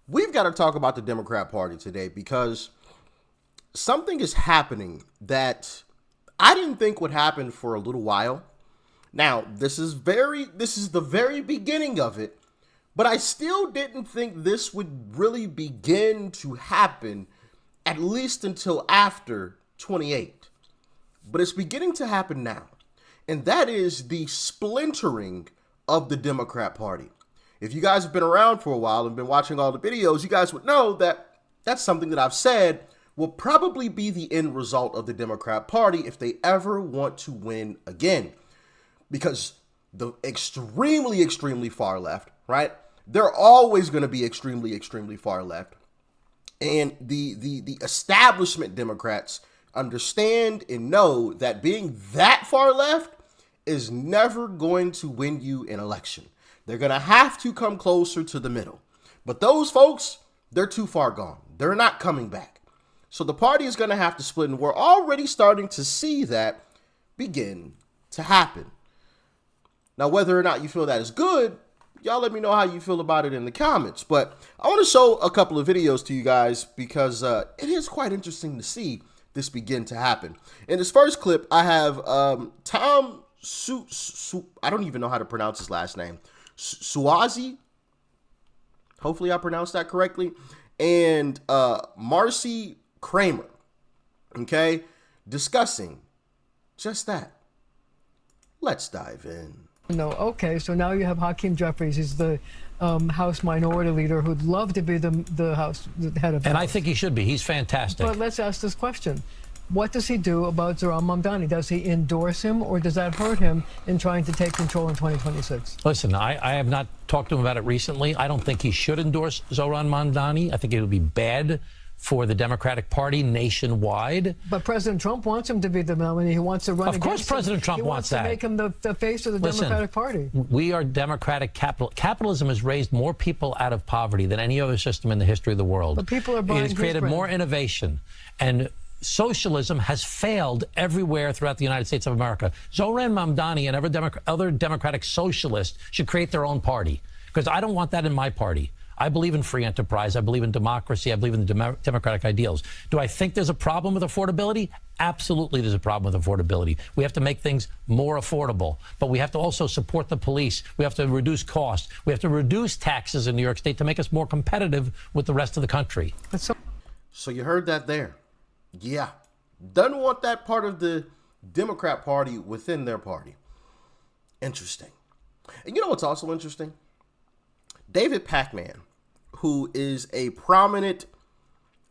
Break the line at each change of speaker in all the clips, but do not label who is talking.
we've got to talk about the Democrat Party today because something is happening that I didn't think would happen for a little while. Now, this is the very beginning of it, but I still didn't think this would really begin to happen at least until after 28. But it's beginning to happen now. And that is the splintering of the Democrat Party. If you guys have been around for a while and been watching all the videos, you guys would know that that's something that I've said will probably be the end result of the Democrat Party if they ever want to win again. Because the extremely, extremely far left, right? They're always going to be extremely, extremely far left. And the establishment Democrats understand and know that being that far left is never going to win you an election. They're going to have to come closer to the middle. But those folks, they're too far gone. They're not coming back. So the party is going to have to split, and we're already starting to see that begin to happen. Now, whether or not you feel that is good, y'all let me know how you feel about it in the comments. But I want to show a couple of videos to you guys because it is quite interesting to see this begin to happen. In this first clip, I have Tom I don't even know how to pronounce his last name. Suozzi. Hopefully I pronounced that correctly. And Marcy Kramer. Okay? Discussing just that. Let's dive in.
No, okay, so now you have Hakeem Jeffries. He's the House Minority Leader who'd love to be the head of the
And
House.
I think he should be. He's fantastic.
But let's ask this question. What does he do about Zohran Mamdani? Does he endorse him, or does that hurt him in trying to take control in 2026?
Listen, I have not talked to him about it recently. I don't think he should endorse Zohran Mamdani. I think it would be bad for the Democratic Party nationwide.
But President Trump wants him to be the nominee. He wants to run against him.
Of course President Trump wants that.
He wants to make him the face of the Democratic Party.
We are democratic capital. Capitalism has raised more people out of poverty than any other system in the history of the world.
But people are buying
It has created more innovation. And socialism has failed everywhere throughout the United States of America. Zohran Mamdani and other democratic socialists should create their own party, because I don't want that in my party. I believe in free enterprise. I believe in democracy. I believe in the democratic ideals. Do I think there's a problem with affordability? Absolutely there's a problem with affordability. We have to make things more affordable, but we have to also support the police. We have to reduce costs. We have to reduce taxes in New York State to make us more competitive with the rest of the country.
So you heard that there. Yeah. Doesn't want that part of the Democrat Party within their party. Interesting. And you know what's also interesting? David Pakman, who is a prominent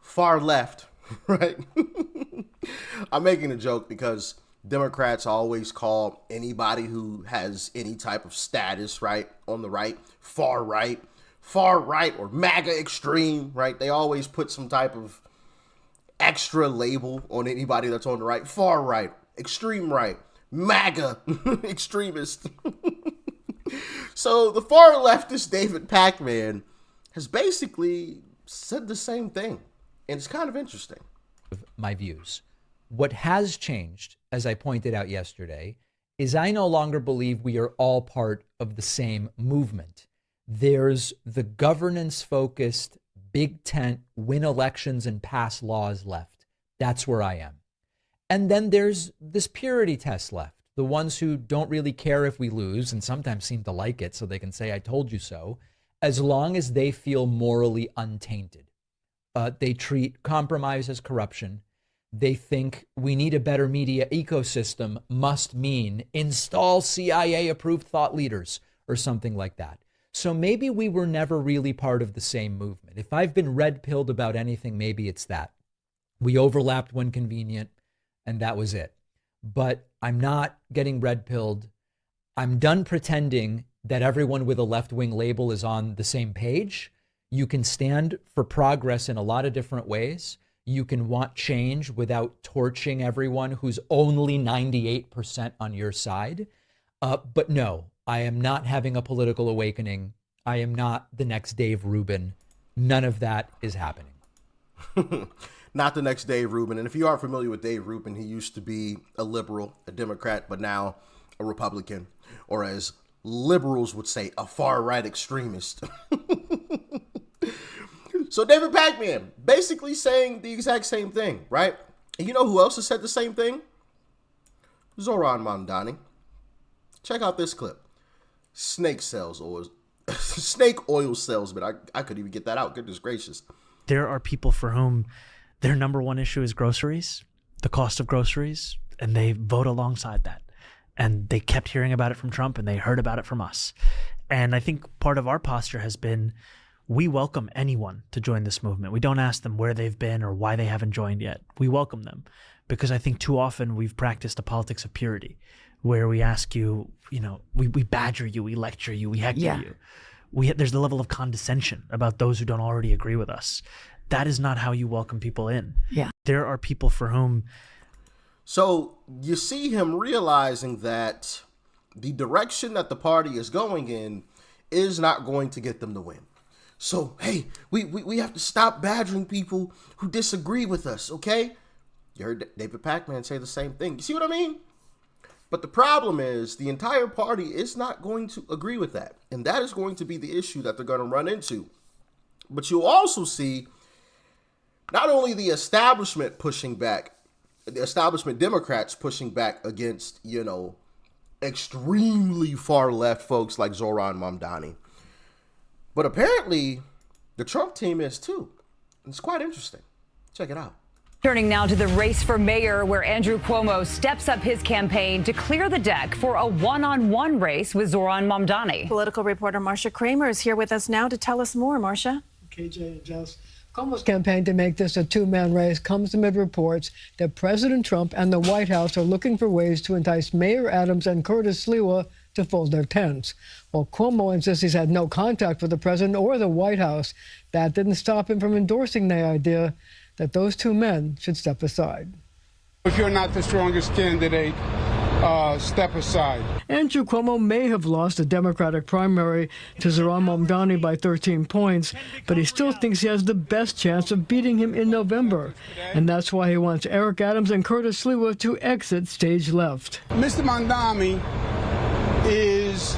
far left, right? I'm making a joke because Democrats always call anybody who has any type of status, right, on the right, far right, or MAGA extreme, right? They always put some type of extra label on anybody that's on the right, far right, extreme right, MAGA extremist. So the far leftist David Pakman has basically said the same thing, and it's kind of interesting.
My views. What has changed, as I pointed out yesterday, is I no longer believe we are all part of the same movement. There's the governance-focused, big tent, win elections and pass laws left. That's where I am. And then there's this purity test left. The ones who don't really care if we lose and sometimes seem to like it so they can say, I told you so, as long as they feel morally untainted. They treat compromise as corruption. They think we need a better media ecosystem must mean install CIA-approved thought leaders or something like that. So maybe we were never really part of the same movement. If I've been red-pilled about anything, maybe it's that. We overlapped when convenient, and that was it. But I'm not getting red-pilled. I'm done pretending that everyone with a left-wing label is on the same page. You can stand for progress in a lot of different ways. You can want change without torching everyone who's only 98% on your side. But no, I am not having a political awakening. I am not the next Dave Rubin. None of that is happening.
Not the next Dave Rubin. And if you aren't familiar with Dave Rubin, he used to be a liberal, a Democrat, but now a Republican, or as liberals would say, a far-right extremist. So David Pakman basically saying the exact same thing, right? And you know who else has said the same thing? Zoran Mamdani. Check out this clip. Snake oil salesman. I couldn't even get that out. Goodness gracious.
There are people for whom their number one issue is groceries, the cost of groceries, and they vote alongside that. And they kept hearing about it from Trump, and they heard about it from us. And I think part of our posture has been, we welcome anyone to join this movement. We don't ask them where they've been or why they haven't joined yet. We welcome them because I think too often we've practiced a politics of purity where we ask you, we badger you, we lecture you, we heckle you. There's the level of condescension about those who don't already agree with us. That is not how you welcome people in.
Yeah.
There are people for whom.
So you see him realizing that the direction that the party is going in is not going to get them to win. So, hey, we have to stop badgering people who disagree with us, okay? You heard David Pakman say the same thing. You see what I mean? But the problem is the entire party is not going to agree with that. And that is going to be the issue that they're going to run into. But you'll also see not only the establishment pushing back, the establishment Democrats pushing back against, extremely far left folks like Zoran Mamdani, but apparently the Trump team is too. It's quite interesting. Check it out.
Turning now to the race for mayor, where Andrew Cuomo steps up his campaign to clear the deck for a one-on-one race with Zoran Mamdani.
Political reporter Marcia Kramer is here with us now to tell us more. Marcia?
KJ and Jess. Cuomo's campaign to make this a two-man race comes amid reports that President Trump and the White House are looking for ways to entice Mayor Adams and Curtis Sliwa to fold their tents. While Cuomo insists he's had no contact with the president or the White House, that didn't stop him from endorsing the idea that those two men should step aside.
If you're not the strongest candidate, step aside.
Andrew Cuomo may have lost the Democratic primary to Zoran Mamdani by 13 points, but he still thinks he has the best chance of beating him in November. And that's why he wants Eric Adams and Curtis Sliwa to exit stage left.
Mr. Mamdani is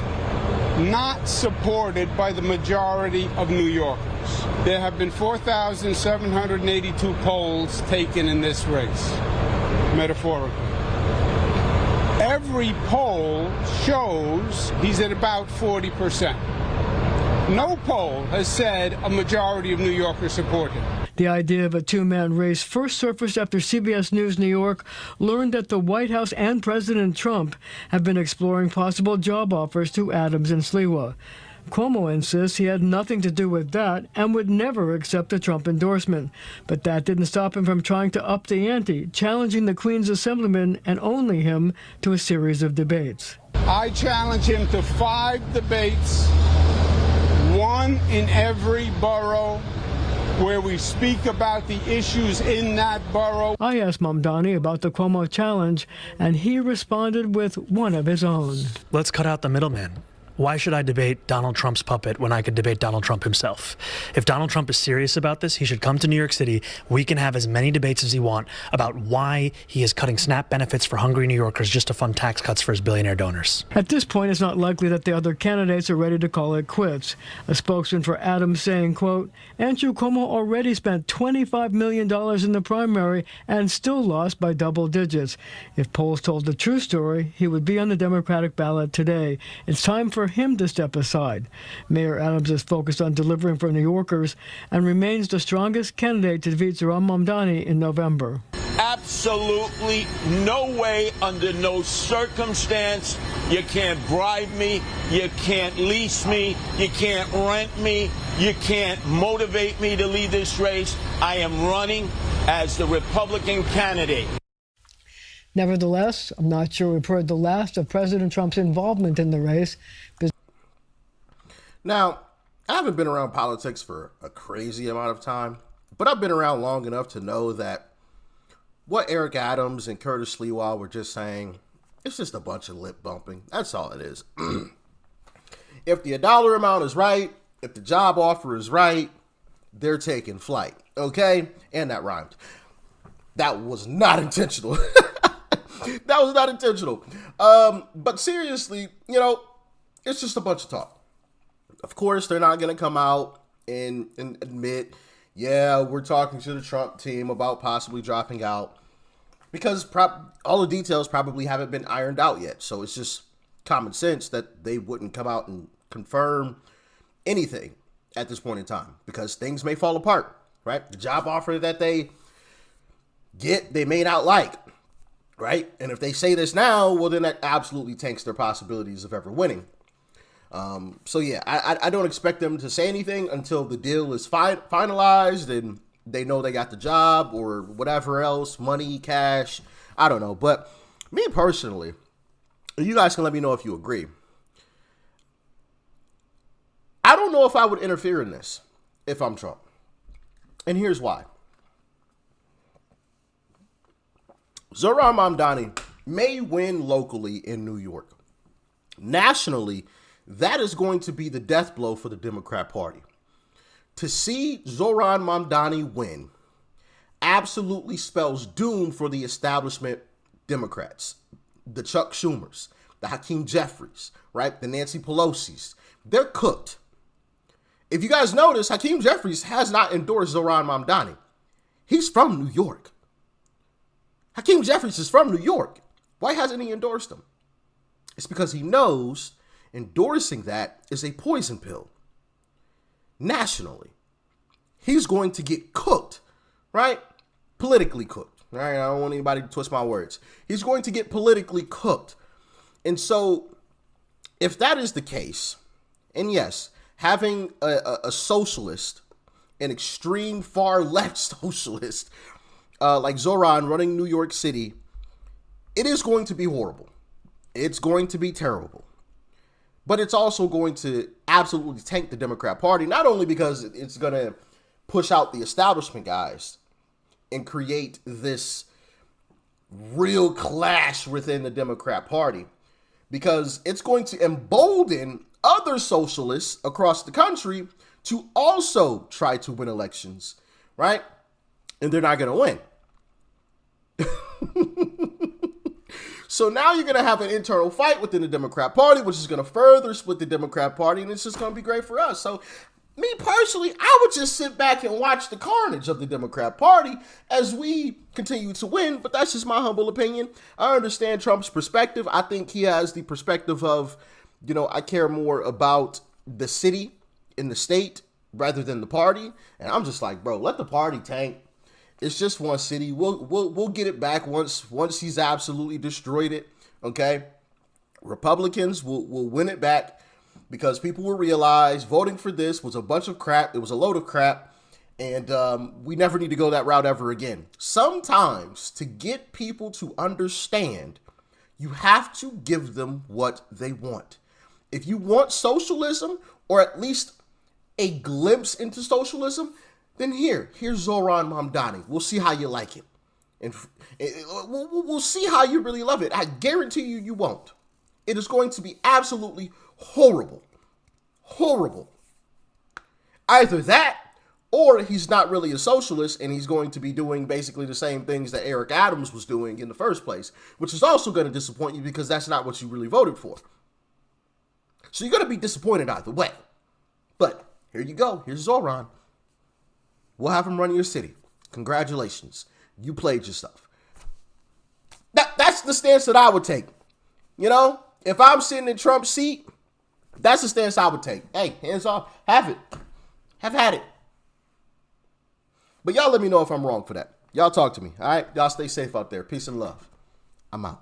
not supported by the majority of New Yorkers. There have been 4,782 polls taken in this race, metaphorically. Every poll shows he's at about 40%. No poll has said a majority of New Yorkers support him.
The idea of a two-man race first surfaced after CBS News New York learned that the White House and President Trump have been exploring possible job offers to Adams and Sliwa. Cuomo insists he had nothing to do with that and would never accept a Trump endorsement. But that didn't stop him from trying to up the ante, challenging the Queen's Assemblyman and only him to a series of debates.
I challenge him to 5 debates, 1 in every borough, where we speak about the issues in that borough.
I asked Mamdani about the Cuomo challenge, and he responded with one of his own.
Let's cut out the middleman. Why should I debate Donald Trump's puppet when I could debate Donald Trump himself? If Donald Trump is serious about this, he should come to New York City. We can have as many debates as he wants about why he is cutting SNAP benefits for hungry New Yorkers just to fund tax cuts for his billionaire donors.
At this point, it's not likely that the other candidates are ready to call it quits. A spokesman for Adams saying, quote, Andrew Cuomo already spent $25 million in the primary and still lost by double digits. If polls told the true story, he would be on the Democratic ballot today. It's time for him to step aside. Mayor Adams is focused on delivering for New Yorkers and remains the strongest candidate to defeat Zoran Mamdani in November.
Absolutely no way, under no circumstance. You can't bribe me. You can't lease me. You can't rent me. You can't motivate me to lead this race. I am running as the Republican candidate.
Nevertheless, I'm not sure we've heard the last of President Trump's involvement in the race.
Now, I haven't been around politics for a crazy amount of time, but I've been around long enough to know that what Eric Adams and Curtis Sliwa were just saying, it's just a bunch of lip bumping. That's all it is. If the dollar amount is right, if the job offer is right, they're taking flight. Okay? And that rhymed. That was not intentional. That was not intentional. But seriously, it's just a bunch of talk. Of course, they're not going to come out and admit, yeah, we're talking to the Trump team about possibly dropping out because all the details probably haven't been ironed out yet. So it's just common sense that they wouldn't come out and confirm anything at this point in time because things may fall apart, right? The job offer that they get, they may not like, right? And if they say this now, well, then that absolutely tanks their possibilities of ever winning. So yeah, I don't expect them to say anything until the deal is finalized and they know they got the job or whatever else, money, cash, I don't know. But me personally, you guys can let me know if you agree. I don't know if I would interfere in this if I'm Trump. And here's why. Zohran Mamdani may win locally in New York. Nationally, that is going to be the death blow for the Democrat Party. To see Zohran Mamdani win absolutely spells doom for the establishment Democrats, the Chuck Schumers, the Hakeem Jeffries, right? The Nancy Pelosi's. They're cooked. If you guys notice, Hakeem Jeffries has not endorsed Zohran Mamdani. He's from New York. Hakeem Jeffries is from New York. Why hasn't he endorsed him? It's because he knows endorsing that is a poison pill. Nationally, he's going to get cooked, right? Politically cooked, right? I don't want anybody to twist my words. He's going to get politically cooked. And so if that is the case, and yes, having a socialist, an extreme far left socialist like Zohran running New York City, it is going to be horrible. It's going to be terrible. But it's also going to absolutely tank the Democrat Party, not only because it's going to push out the establishment guys and create this real clash within the Democrat Party, because it's going to embolden other socialists across the country to also try to win elections, right? And they're not going to win. So now you're going to have an internal fight within the Democrat Party, which is going to further split the Democrat Party, and it's just going to be great for us. So me personally, I would just sit back and watch the carnage of the Democrat Party as we continue to win, but that's just my humble opinion. I understand Trump's perspective. I think he has the perspective of, you know, I care more about the city and the state rather than the party. And I'm just like, bro, let the party tank. It's just one city. We'll get it back once he's absolutely destroyed it. Okay, Republicans will win it back because people will realize voting for this was a bunch of crap. It was a load of crap, and we never need to go that route ever again. Sometimes to get people to understand, you have to give them what they want. If you want socialism, or at least a glimpse into socialism, then here's Zohran Mamdani. We'll see how you like it. And we'll see how you really love it. I guarantee you won't. It is going to be absolutely horrible. Horrible. Either that, or he's not really a socialist and he's going to be doing basically the same things that Eric Adams was doing in the first place, which is also going to disappoint you because that's not what you really voted for. So you're going to be disappointed either way. But here you go. Here's Zohran. We'll have him run your city. Congratulations. You played yourself. That's the stance that I would take. You know, if I'm sitting in Trump's seat, that's the stance I would take. Hey, hands off. Have it. Have had it. But y'all let me know if I'm wrong for that. Y'all talk to me. All right? Y'all stay safe out there. Peace and love. I'm out.